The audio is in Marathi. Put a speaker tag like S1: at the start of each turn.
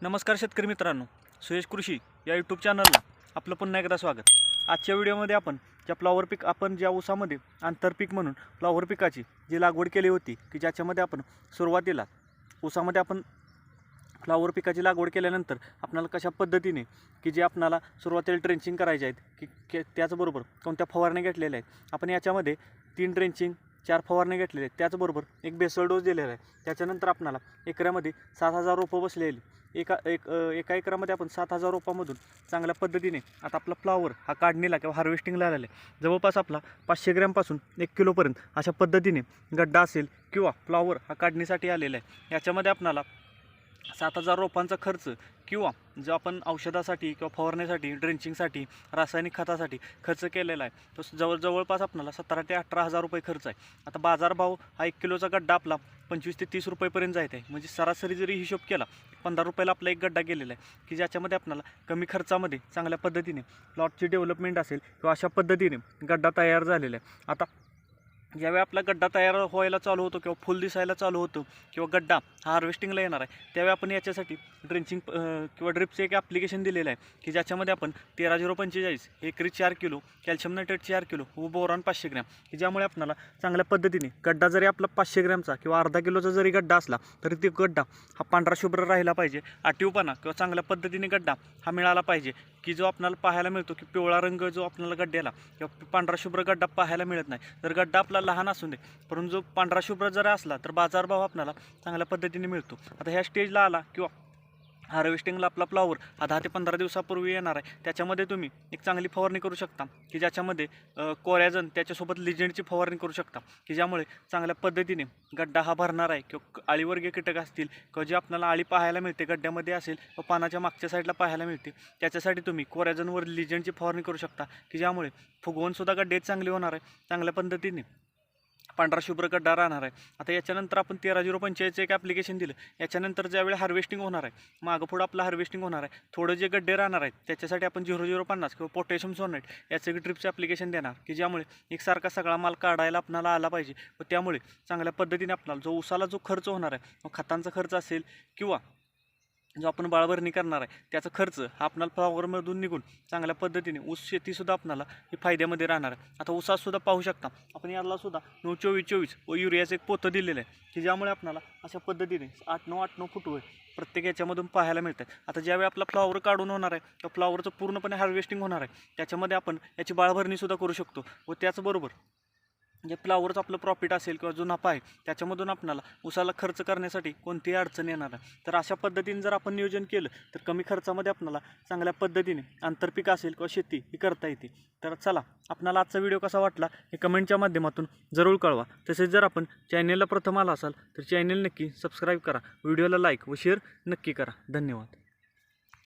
S1: नमस्कार शेतकरी मित्रांनो, सुयश कृषी या यूट्यूब चॅनलला आपलं पुन्हा एकदा स्वागत. आजच्या व्हिडिओमध्ये आपण ज्या ऊसामध्ये आंतरपीक म्हणून फ्लॉवर पिकाची जी लागवड केली होती की ज्याच्यामध्ये आपण सुरुवातीला ऊसामध्ये आपण फ्लॉवर पिकाची लागवड केल्यानंतर आपल्याला कशा पद्धतीने की जे आपल्याला सुरुवातीला ड्रेंचिंग करायचे आहेत की त्याचबरोबर कोणत्या फवारण्या घेतलेल्या आहेत. आपण याच्यामध्ये 3 ड्रेंचिंग 4 फवारण्या घेतलेल्या आहेत, त्याचबरोबर एक बेसल डोस दिलेला आहे. त्याच्यानंतर आपल्याला एकरामध्ये 7,000 रोपं बसलेली. एका एकरामध्ये आपण 7,000 रोपामधून चांगल्या पद्धतीने आता आपला फ्लॉवर हा काढणीला किंवा हार्वेस्टिंगला आलेला आहे. जवळपास आपला 500 ग्रॅमपासून 1 किलोपर्यंत अशा पद्धतीने गड्डा असेल किंवा फ्लॉवर हा काढणीसाठी आलेला आहे. याच्यामध्ये आपल्याला 7,000 रोपांचा खर्च किंवा जो आपण औषधासाठी किंवा फवारण्यासाठी ड्रेंचिंगसाठी रासायनिक खतासाठी खर्च केलेला आहे तो जवळपास आपल्याला 17,000 ते 18,000 रुपये खर्च आहे. आता बाजारभाव हा 1 किलोचा गड्डा आपला 25 ते 30 रुपयेपर्यंत जात आहे. म्हणजे सरासरी जरी हिशोब केला 15 रुपयाला आपला एक गड्डा गेलेला आहे की ज्याच्यामध्ये आपल्याला कमी खर्चामध्ये चांगल्या पद्धतीने प्लॉटची डेव्हलपमेंट असेल किंवा अशा पद्धतीने गड्डा तयार झालेला आहे. आता ज्यावेळी आपला गड्डा तयार व्हायला चालू होतो किंवा फुल दिसायला चालू होतो किंवा गड्डा हा हार्वेस्टिंगला येणार आहे त्यावेळी आपण याच्यासाठी ड्रेंचिंग किंवा ड्रिपचे एक ॲप्लिकेशन दिलेलं आहे की ज्याच्यामध्ये आपण 13,045 एकरी 4 किलो कॅल्शियम नायट्रेट 4 किलो व बोरॉन 500 ग्रॅम की ज्यामुळे आपल्याला चांगल्या पद्धतीने गड्डा जरी आपला 500 ग्रॅमचा किंवा अर्धा किलोचा जरी गड्डा असला तरी ते गड्डा हा पांढरा शुभ्र राहिला पाहिजे. आटीवपणा किंवा चांगल्या पद्धतीने गड्डा हा मिळाला पाहिजे की जो आपल्याला पाहायला मिळतो की पिवळा रंग जो आपल्याला गड्ड्याला किंवा पांढरा शुभ्र गड्डा पाहायला मिळत नाही. तर गड्डा आपला लहान असू दे परंतु जो पांढरा शुभ्र जर असला तर बाजारभाव आपल्याला चांगल्या पद्धतीने मिळतो. आता ह्या स्टेजला आला किंवा हार्वेस्टिंगला आपला फ्लॉवर हा 10 ते 15 दिवसापूर्वी येणार आहे. त्याच्यामध्ये तुम्ही एक चांगली फवारणी करू शकता की ज्याच्यामध्ये कोरॅझन त्याच्यासोबत लिजेंडची फवारणी करू शकता की ज्यामुळे चांगल्या पद्धतीने गड्डा हा भरणार आहे. किंवा अळीवर्गीय कीटक असतील किंवा जे आपल्याला अळी पाहायला मिळते गड्ड्यामध्ये असेल व पानाच्या मागच्या साईडला पाहायला मिळते त्याच्यासाठी तुम्ही कोरॅझनवर लिजेंडची फवारणी करू शकता की ज्यामुळे फुगवूनसुद्धा गड्डे चांगली होणार आहे. चांगल्या पद्धतीने पांढरा शुभ्र गड्डा राहणार आहे. आता याच्यानंतर आपण 13,045 एक ॲप्लिकेशन दिलं. याच्यानंतर ज्यावेळी हार्वेस्टिंग होणार आहे मागं पुढं आपलं हार्वेस्टिंग होणार आहे थोडं जे गड्डे राहणार आहेत त्याच्यासाठी आपण 0050 किंवा पोटॅशियम सोनेट याचं एक ड्रिपचं ॲप्लिकेशन देणार की ज्यामुळे एकसारखा सगळा माल काढायला आपल्याला आला पाहिजे व त्यामुळे चांगल्या पद्धतीने आपल्याला जो ऊसाला जो खर्च होणार आहे खतांचा खर्च असेल किंवा जो आपण बाळभरणी करणार आहे त्याचा खर्च हा आपल्याला फ्लॉवरमधून निघून चांगल्या पद्धतीने ऊस शेतीसुद्धा आपल्याला ही फायद्यामध्ये राहणार आहे. आता ऊसासुद्धा पाहू शकता आपण यालासुद्धा 9-24-24 व युरियाचं एक पोतं दिलेलं आहे की ज्यामुळे आपल्याला अशा पद्धतीने 8-9 फुटवे प्रत्येक याच्यामधून पाहायला मिळतात. आता ज्यावेळी आपला फ्लॉवर काढून होणार आहे त्या फ्लॉवरचं पूर्णपणे हार्वेस्टिंग होणार आहे त्याच्यामध्ये आपण याची बाळभरणीसुद्धा करू शकतो व त्याचबरोबर जे फ्लॉवरचं आपलं प्रॉफिट असेल किंवा जो नफा आहे त्याच्यामधून आपल्याला ऊसाला खर्च करण्यासाठी कोणतीही अडचण येणार नाही. तर अशा पद्धतीने जर आपण नियोजन केलं तर कमी खर्चामध्ये आपल्याला चांगल्या पद्धतीने आंतरपीक असेल किंवा शेती ही करता येते. तर चला आपल्याला आजचा व्हिडिओ कसा वाटला हे कमेंटच्या माध्यमातून जरूर कळवा. तसेच जर आपण चॅनेलला प्रथम आला असाल तर चॅनेल नक्की सबस्क्राईब करा, व्हिडिओला लाईक व शेअर नक्की करा. धन्यवाद.